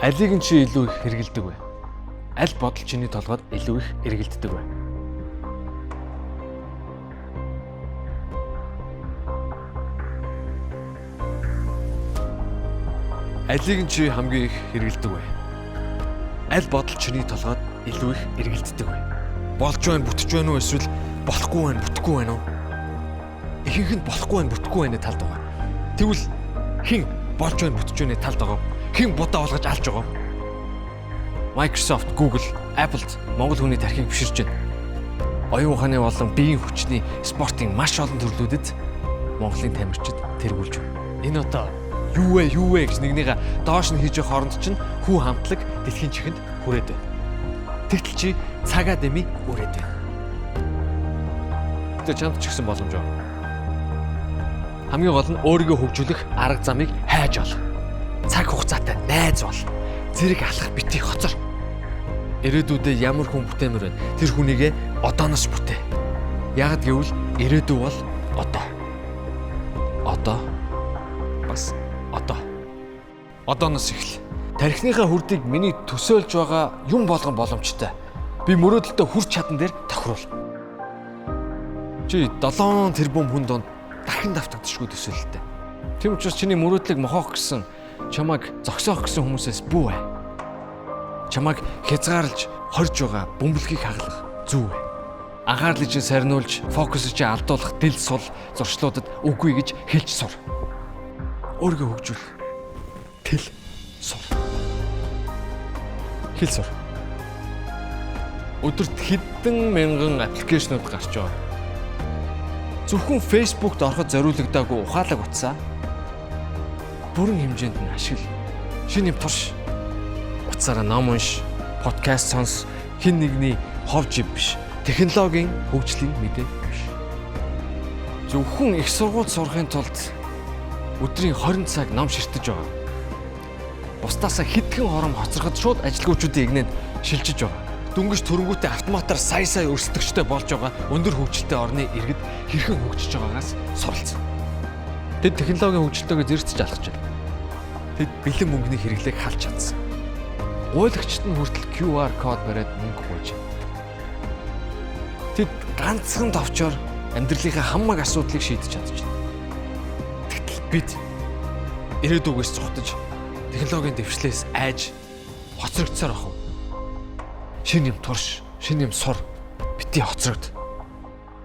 Алийг нь чи илүү их хэрэгэлдэг вэ? Аль бодол чиний толгойд илүү их эргэлддэг вэ? Алийг нь чи хамгийн их хэрэгэлдэг вэ? Аль бодол чиний толгойд илүү их эргэлддэг вэ? Болж байна, бүтэж байна уу эсвэл болохгүй байна, бүтэхгүй байна уу? Ихэнх нь болохгүй байна, бүтэхгүй байна талд байгаа. Тэгвэл хэн болж байна, бүтэж байна талд байгаа? Хэн будаа болгож алж байгаа? Microsoft, Google, Apple-д Монгол хүний тархийг биширж байна. Оюун ухааны болон биеийн хүчний спортын маш олон төрлүүдэд Монголын тамирчид тэргүүлж байна. Энэ одоо юу вэ гэж нэгнийгээ доош нь хийж явах хооронд чинь хүү хамтлаг дэлхийн чихэнд хүрээд байна. Тэгтэл чи цагаа дэмий үрээд байна. Тэ чамд ч гэсэн боломж байна. Хамгийн гол нь өөрийгөө хөгжүүлэх арга замыг хайж ол. Цаг хугацаатай найз бол. Зэрэг алах битгий хоцор. Ирээдүйдээ ямар хүн бүтээмэр байна. Тэр хүнийгээ одооноос бүтээ. Яг гэвэл ирээдүй бол одоо. Одоо. Бас одоо. Одооноос эхэл. Тархиныхаа хүрдийг миний төсөөлж байгаа юм болгон боломжтой. Би мөрөөдөлтөд хүрч чадсан дээр тохируул. Чи 7 тэрбум хүн донд дахин давтагдчихгүй төсөөлөлтэй. Тэм учраас чиний мөрөөдлийг мохоох гэсэн, чамайг зогсоох гэсэн хүмүүсээс бүү бай. Чамайг хязгаарлаж хорж байгаа бөмбөлгийг хаглах зүв бай. Анхаарлыг чинь сарниулж, фокусыг чинь алдуулах дэл сул зуршлуудад үгүй гэж хэлж сур. Өөрийгөө хөгжүүл. Тэл сур. Хэл сур. Өдөрт хэдэн мянган аппликейшнууд гарч байгаа. Зөвхөн Facebook-д ороход зориулагдаагүй ухаалаг утсаа бүрэн хэмжээнд нь ашигла. Шинэ юм турш. Утсаараа ном унш, подкаст сонс, хин нэгний ховж биш. Технологийн хөгжлийн мэдээ биш. Зөвхөн их сургууль сурахын тулд өдрийн 20 цаг ном ширтэж байгаа. Бусдаасаа хэдхэн хором хоцроход шууд ажилгүйчүүдийн игнэнд шилжиж байгаа. Дөнгөж төрөнгүүтээ автоматар сая өрсөлдөгчтэй болж байгаа өндөр хөгжилтэй орны иргэд хэрхэн хөгжиж байгаагаас суралцсан. Тэд технологийн хөгжилтэйгээ зэрэгцэж алхаж байна. Тэд бэлэн мөнгөний хэрэглээг халж чадсан. Гуйлагчид нь хүртэл QR код бариад мөнгө гуйж байна. Тэд ганцхан товчоор амьдралынхаа хамаг асуудлыг шийдэж чадчихна. Тэгтэл бид ирээдүгээс зугтаж технологийн дэвшлээс айж хоцрогдсоор ах уу? Шинэ юм турш, шинэ юм сур, бити хоцрогд.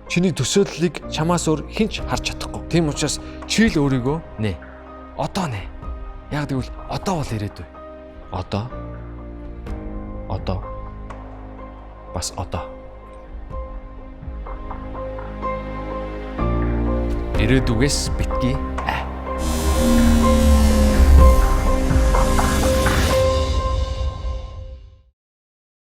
Чиний төсөөллийг чамаас өөр хинч харж чадахгүй. Тийм учраас чи л өөрийгөө нэ. Одоо нэ. Яг тэгвэл одоо бол ирээдүй. Одоо. Одоо. Бас одоо. Ирээдүгээс битгий